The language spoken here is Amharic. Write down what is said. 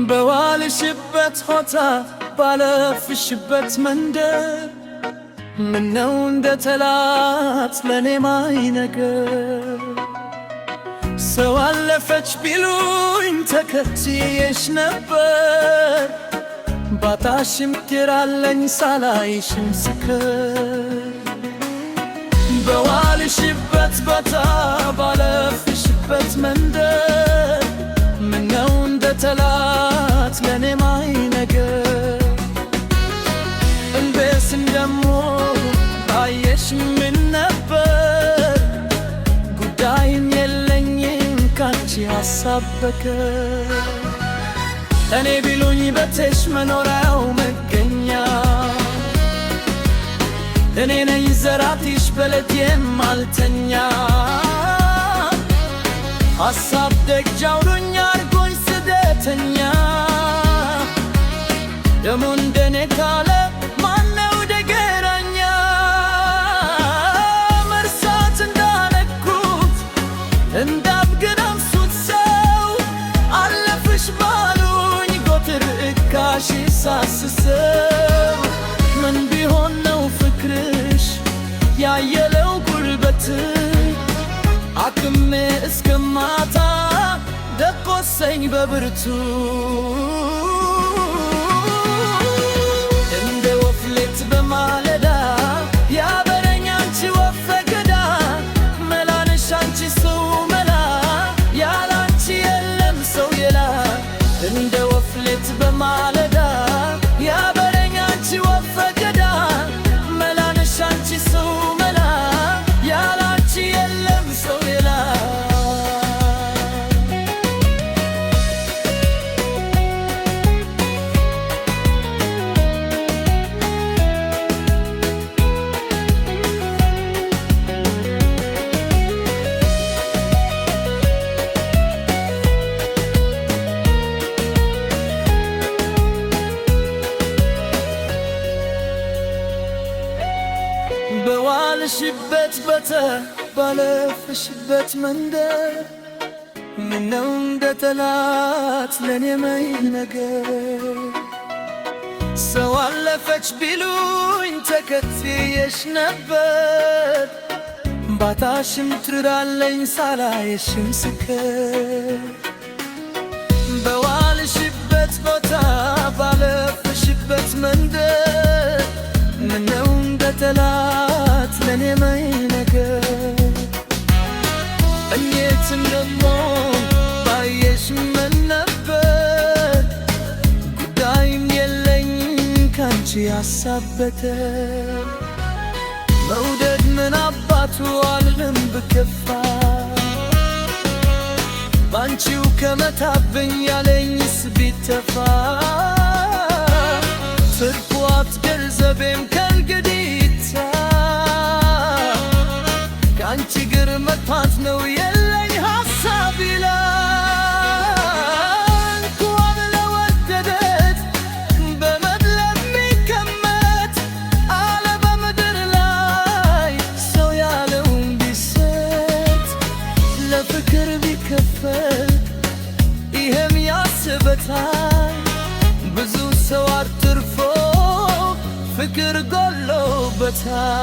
በዋልሽበት ሆታ ባለፍሽበት መንደር ምነው እንደ ጠላት ለኔ ማይነገር ሰው አለፈች ቢሉኝ ተከትዬሽ ነበር ባጣሽም ቴራለኝ ሳላይሽም ስከር በዋልሽበት ቦታ ባለፍሽበት መንደር ምነው እንደ ጠላት ለኔ ማይነገር እንዴስን ደሞ ባየሽ ምን ነበር ጉዳይም የለኝም ካንቺ ሐሳብ በቀር እኔ ቢሉኝ በትሽ መኖሪያው መገኛ እኔ ነኝ ዘራትሽ በሌት የማልተኛ ሐሳብ ደጅ አውሎኝ አርጎኝ ስደተኛ ደሞ እንደኔ ካለ ማነው ደገረኛ መርሳት እንዳነኩት እንዳብገናምሱት ሰው አለፍሽ ባሉኝ ጎትር እካሽ ሳስሰው ምን ቢሆን ነው ፍቅርሽ ያየለው ጉልበት አክሜ እስከማታ ደቆሰኝ በብርቱ እንደ ወፍሌት በማለዳ ያበረኝ አንቺ ወፍ ፈገዳ መላንሽ አንቺ ሰው መላ ያላንቺ የለም ሰው የላ እንደ ወፍሌት በማለዳ ያበረኝ አንቺ ወፍ ፈገዳ መላንሽ አንቺ ሰው መላ ያላንቺ የለም ሰው የላ በዋልሽበት ቦታ ባለፍሽበት መንደር ምነው እንደ ጠላት ለኔ ማይነገር ሰው አለፈች ቢሉኝ ተከትዬሽ ነበር ባጣሽም ትራለኝ ሳላይሽም ስከር በዋልሽበት ቦታ ባለፍሽበት መንደር ምነው እንደ ጠላት ለኔ ማይነገር እኔት እንደሞ ባየሽ ምን ነበር ጉዳይም የለኝ ካንቺ ሐሳብ በቀር መውደድ ምን አባቱ አልልም ብከፋ ባንቺው ከመታብኝ ያለኝስ ቢተፋ ትርፏት ገንዘቤም ከእንግዲህ ከአንቺ ግር መጥፋት ነው የለኝ ሐሳብ ይላል እንኳን ለወደደት በመድለብ ሚከመት አለ በምድር ላይ ሰው ያለውን ቢሰጥ ለፍቅር ቢከፈል ይሄም ያስበታል ብዙ ሰው አትርፎ ፍቅር ጎሎበታል